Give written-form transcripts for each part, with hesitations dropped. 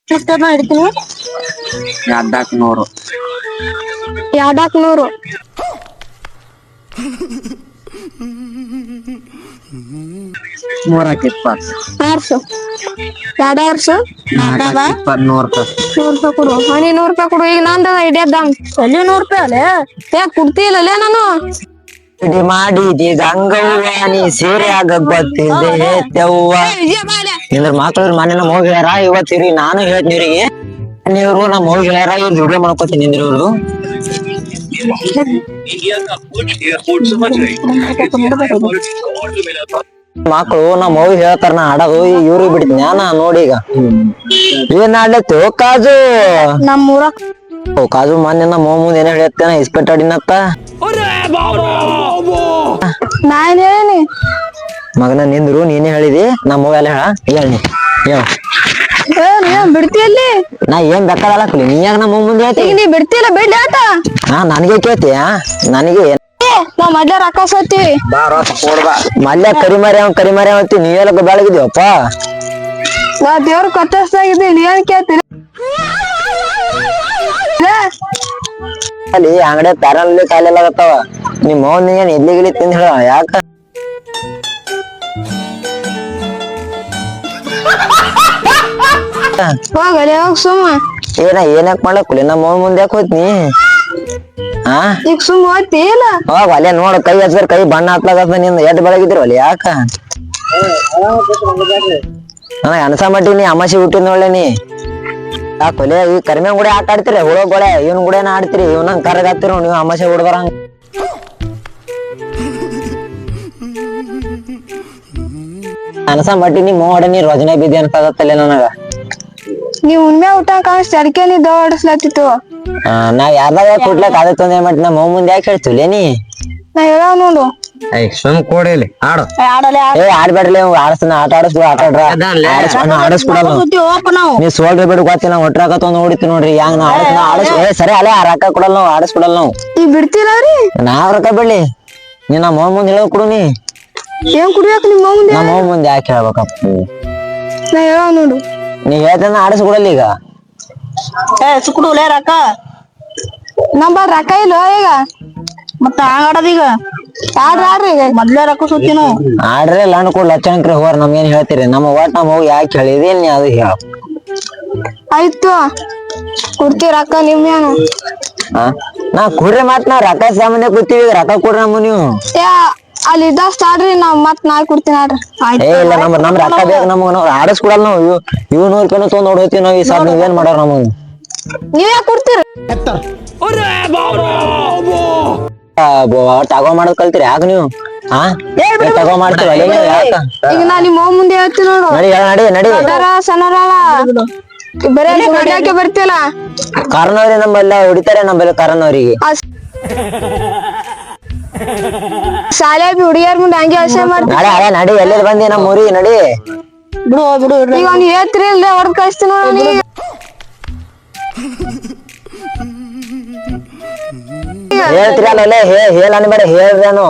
ಎಷ್ಟಪ್ಪ ಹಿಡಿತೀನಿ? 200. 200. 320. 200. 200. 100 ರೂಪಾಯಿ. 100 ರೂಪಾಯಿ ಕೊಡು. ನೀ 100 ರೂಪಾಯಿ ಕೊಡು. ಈಗ ನಂದ ಹಿಡಿಯದ್ದಾಮ್ ಅಲ್ಲಿ 100 ರೂಪಾಯಿ ಅಲ್ಲೇ ಯಾಕೆ ಕೊಡ್ತಿಲ್ಲೇ ನಾನು ಇಡಿ ಮಾಡಿದಿ ಗಂಗವ್ವ ನೀ ಸೀರೆ ಆಗಕ್ ಬರ್ತಿದ್ದೆ ಹೇತ್ಯವ್ವ ನಿಂದ್ರ ಮಕ್ಳು ಮನೇನ ಹೋಗ್ಯಾರ ಇವತ್ತಿರಿ ನಾನು ಹೇಳ್ತೀವ್ರಿಗೆ ನೀವ್ರು ನಮ್ಮ ಹೋಗ್ಯಾರ ಇವ್ರು ವಿಡಿಯೋ ಮಾಡ್ಕೊತೀನಿ ನಿಂದ್ರ ಇವ್ರು ಮಕ್ಳು ನಮ್ಮ ಮಗು ಹೇಳ್ತಾರ ನಾ ಆಡೋದು ಇವ್ರಿಗೆ ಬಿಡ್ತೀನಿ ನಾ ನೋಡಿ ಈಗ ಏನ್ ಆಡ್ಲತ್ತು ಕಾಜು ನಮ್ಮೂರ ಕಾಜು ಮೊನ್ನೆ ನಮ್ಮ ಮುಂದೆ ಏನ್ ಹೇಳ್ತೇನ ಇಸ್ಪೆಟ್ ಆಡಿನತ್ತ ನಾನ್ ಹೇಳೀನಿ ಮಗನ ನಿಂದ್ರು ನೀನೇ ಹೇಳಿದಿ ನಮ್ಮ ಎಲ್ಲ ಹೇಳಿ ಏನ್ ಬಿಡ್ತಿಯಲ್ಲಿ ನಾ ಏನ್ ಬೇಕಾದಲ್ಲ ಕುಲಿ ನೀ ಯಾಕ ನಮ್ಮ ಮುಂದೆ ಹೇಳ್ತಿ ಈಗ ನೀ ಬಿಡ್ತಿಲ್ಲ ಬಿಡ್ಲಿ ಆತ ಹಾ ನನಗೆ ಕೇಳ್ತಿ ನನಗೆ ನಾವ್ ಮೊದ್ಲೇ ರೊಕ್ಕ ಸತ್ತೀವಿ ಮಲ್ಯ ಕರಿಮಾರಿ ಅವತ್ತಿ ನೀವೆಲ್ಲ ಬೆಳಗಿದ್ವಪ್ಪ ನಾ ದೇವ್ರ ಕತ್ತರಿಸ್ದಾಗಿದ್ದೀನಿ ನೀ ಏನ್ ಕೇಳ್ತೀನಿ ಅಲ್ಲಿ ಅಂಗಡಿ ಪ್ಯಾರಲ್ಲಿ ಕಾಲೆಲ್ಲ ಆಗತ್ತವ ನಿಮ್ ಮೌನ್ ಏನ್ ಇಡ್ಲಿ ತಿಂದ ಹೇಳ ಯಾಕ ಹೋಗಲಿ ಹೋಗ್ ಸುಮ್ಮ ಏನಕ್ ಮಾಡ್ಲಕ್ಕುಲಿ ನಮ್ಮ ಮೌನ್ ಮುಂದೆ ಯಾಕೆ ಹೋಯ್ತಿ ಹಾ ಈಗ ಸುಮ್ಮ ಹೋಗ್ತಿ ಇಲ್ಲ ಹೋಗ ಅಲ್ಲೇ ನೋಡ ಕೈ ಹಚ್ಚಿದ್ರ ಕೈ ಬಣ್ಣ ಹತ್ಲಾಗತ್ತ ನಿಂದ ಎಡ್ ಬೆಳಗಿದ್ರು ಅಲ್ಲಿ ಯಾಕ ನನಗ ಅನ್ಸ ಮಟ್ಟಿ ನೀ ಅಮಾಸಿ ಹುಟ್ಟಿದ್ ನೋಡ್ಲೆ ನೀ ಯಾಕೊಲೆ ಈ ಕರಿಮೆ ಕೂಡ ಆಟ ಆಡ್ತೀರಿ ಹುಳಗೊಳೆ ಇವನ್ ಕೂಡ ಆಡ್ತೀರಿ ಇವನಂಗ್ ಕರಗ್ ಹತ್ತಿರ ನೀವು ಅಮಾಸೆ ಹುಡ್ಬರಂಗ ಅನ್ಸ ಮಟ್ಟಿ ನೀ ಮೋಡ ನೀ ರೋಜನೆ ಬಿದ್ದಿ ಅನ್ಸಾಗತ್ತಲ್ಲ ನನಗ ನೀವ್ ಉಣ್ಮೆ ಊಟ ಕಾಣಿಸ್ತ ಅದಕ್ಕೆ ನೀ ದೌಡಿಸ್ಲತ್ತಿತ್ತು ನಾವ್ ಯಾರ್ದಾಗ ಕೊಡ್ಲಕ್ ಅದ ತೊಂದ್ರೆ ಮಾಡಿ ನಮ್ಮ ಮುಂದೆ ಯಾಕೆ ಹೇಳ್ತೀವಿ ನೀ ನಾ ಹೇಳ ನೋಡು ಸುಮ್ ಕೊಡಿಲಿ ಆಡು ಆಡಲೆ ಏ ಆಡ್ಬೇಡ್ಲಿ ಆಡಸ್ತಾನ ಆಟ ಆಡಸ್ಬಿಡ ಆಟ ಆಡಸ್ಬಿಡಲ್ಲ ನೀವ್ ಸೋಲ್ರಿ ಬಿಡು ಗೊತ್ತಿ ನಾವ್ ಒಟ್ರಾಕ ತೊಂದ್ ಹೊಡಿತಿ ನೋಡ್ರಿ ಹೆಂಗ್ ಸರಿ ಅಲ್ಲೇ ಆ ರೊಕ್ಕ ಕೊಡಲ್ಲ ನಾವು ಆಡಸ್ಬಿಡಲ್ಲ ನಾವು ಈಗ ಬಿಡ್ತೀರ ರೀ ನಾವ್ ರೊಕ್ಕ ಬಿಡ್ಲಿ ನೀ ನಮ್ಮ ಮುಂದೆ ಹೇಳೋದ್ ಕೊಡು ನೀ ಏನ್ ಕುಡಿಯಕ್ ನಿಮ್ ಮುಂದೆ ನಮ್ಮ ಮುಂದೆ ಯಾಕೆ ಹೇಳ್ಬೇಕಪ್ಪ ನಾ ಹೇಳ ನೋಡು ನೀ ಹೇಳ್ತಾನ ಆಡಸ್ಬಿಡಲ್ಲ ಈಗ ಸುಕ್ಕುಡುಲೇ ರೊಕ್ಕ ನಮ್ಮ ರೊಕ್ಕ ಇಲ್ಲ ಈಗ ಮತ್ತ ಆಡೋದ ಈಗ ಆಡ್ರಿ ಈಗ ಮೊದ್ಲೇ ರೊಕ್ಕ ಸುತ್ತಿ ನಾವು ಆಡ್ರೆ ಲಣ್ಣ ಕೊಡ್ ಲಕ್ಷಣಕ್ರಿ ಹೋರ್ ನಮ್ಗೇನ್ ಹೇಳ್ತೀರಿ ನಮ್ಮ ಒಟ್ ನಮ್ಮ ಹೋಗಿ ಯಾಕೆ ಹೇಳಿದೇನ್ ನೀ ಅದು ಹೇಳ ಆಯ್ತು ಕೊಡ್ತೀವಿ ರೊಕ್ಕ ನಿಮ್ಗೇನು ನಾ ಕುಡ್ರಿ ಮತ್ ನಾವ್ ರೊಕ್ಕ ಸಾಮಾನ್ಯ ಕೂತೀವಿ ರೊಕ್ಕ ಕೊಡ್ರಿ ನಮ್ಮ ನೀವು ಅಲ್ಲಿ ಇದ್ದಷ್ಟು ಆಡ್ರಿ ನಾವ್ ಮತ್ ನಾಳೆ ಕೊಡ್ತೀನಿ ಆಡ್ರಿ ಏ ಇಲ್ಲ ನಮ್ ರೊಕ್ಕ ಬೇಕು ನಮಗ ಆಡಸ್ಕೊಡಲ್ಲ ನಾವು ಇವ್ 100 ರೂಪಾಯಿ ತೊಗೊಂಡ್ ಹೊಡೋತೀವಿ ನಾವ್ ಈ ಸಾರ್ ನೀವೇನ್ ಮಾಡೋರ್ ನಮಗ ನೀವ್ ಯಾಕೆ ಕೊಡ್ತೀರಿ ತಗೋ ಮಾಡೋದ್ ಕಲ್ತೀರಿ ಯಾಕ ನೀವು ಹಾ ತಗೋ ಮಾಡ್ತೀವಿ ಈಗ ನಾ ನಿಮ್ಮ ಮುಂದೆ ಹೇಳ್ತೀನಿ ನೋಡು ನಡಿ ನಡಿ ನಡಿ ಸಣ್ಣರಲ್ಲ ಬರೇ ಹೊಡ್ಯಾಕೆ ಬರ್ತಿಲ್ಲ ಕಾರಣವ್ರಿ ನಮ್ಮಲ್ಲ ಹೊಡಿತಾರೆ ನಮ್ಮಲ್ಲ ಕಾರಣವ್ರಿಗೆ ಶಾಲೆ ಹುಡುಗಿಯರ್ ಮುಂದೆ ಹಂಗೆ ಆಸೆ ಮಾಡ್ತೀನಿ ನಡಿ ಅದೇ ನಡಿ ಎಲ್ಲೆಲ್ಲಿ ಬಂದಿ ನಮ್ಮ ಊರಿಗೆ ನಡಿ ಬಿಡು ಬಿಡು ಈಗ ಅವ್ನು ಹೇಳ್ತೀರಿ ಇಲ್ದೆ ಹೊಡೆದ್ ಕಳಿಸ್ತೀನಿ ನೋಡು ನೀ ಹೇಳ್ತೀರಿ ಅಲ್ಲ ಹೇಳ ಅನ್ಬೇಡ ಹೇಳ್ರೇನು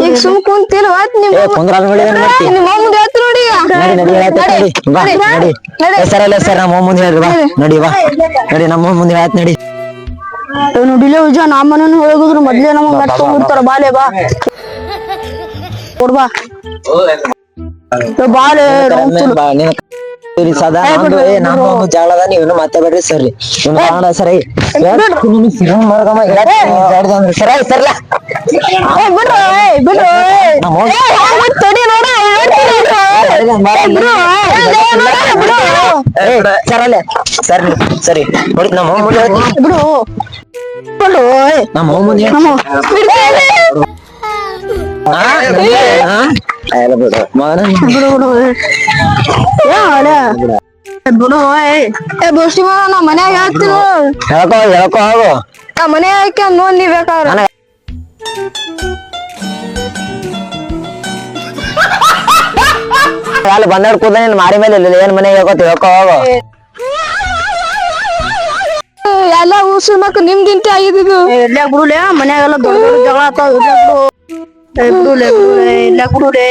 ಈಗ ಸುಮ್ ಕುಂತಿಲ್ಲ ನಿಮ್ ಕುಂದ್ರ ನೋಡಿ ನಿಮ್ಮ ಮುಂದೆ ಹೇಳ್ತೀನಿ ನೋಡಿ ನಡಿ ನಡಿ ಹೇಳ್ತೀನಿ ಬಾ ನಡಿ ಸರ್ ಅಲ್ಲ ಸರ್ ನಮ್ಮ ಮುಂದೆ ಹೇಳ್ರಿ ಬಾ ನಡಿ ಬಾ ನಡಿ ನಮ್ಮ ಮುಂದೆ ಹೇಳ್ತ ನಡಿ ನೋಡಿಲ್ಲ ವಿಜಯ ನಮ್ಮನ ಹೋಗಿದ್ರು ಮೊದ್ಲೇ ನಮಗ್ ಮೆಟ್ಟ ತಗೊಂಡ್ಬಿಡ್ತಾರ ಬಾಲೆ ಬಾ ಕೊಡ್ಬಾ ಬಾಲೆ ಸದಾ ನಾನು ಜಾಳದ ನೀವು ಮತ್ತೆ ಬಿಡ್ರಿ ಸರಿ ಕಾರಣ ಸರಿ ಸರಿ ಸರ್ಲ ಬಿಡ್ರು ಬಿಡ್ರು ತಡಿ ನೋಡ ಸರಲ್ಲ ಸರಿ ಸರಿ ನೋಡಿ ನಮ್ಮ ಬಿಡು ಬಿಡು ನಮ್ಮ ಮುಂದೆ ಬಿಡು ಮಗನ ಬಿಡು ಬಿಡು ಬಿಡು ಬೋಷ್ಟಿ ಮಾಡ ನಾ ಮನ್ಯಾಗ ಹೇಳ್ತೀನಿ ಹೇಳ್ಕೊ ಹೋಗು ನಾ ಮನೆ ಹಾಕಿ ನೋಡ್ ನೀ ಬೇಕಾದ್ರೆ ಅಲ್ಲಿ ಬಂದವ್ರು ಕೂದ ನೀನ್ ಮಾರಿ ಮೇಲೆ ಏನ್ ಮನೆ ಹೇಳ್ಕೊ ಹೋಗು ಎಲ್ಲ ಊಸು ಮಕ್ಕ ನಿಮ್ದಿಂತೆ ಆಗಿದ್ದು ಎಲ್ಲ ಬಿಡುಲೆ ಮನ್ಯಾಗೆಲ್ಲ ದೊಡ್ಡ ದೊಡ್ಡ ಜಗಳ ಆತಾವ ಇಲ್ಲ ಬಿಡುಲೆ ಇಲ್ಲ ಬಿಡುಲೆ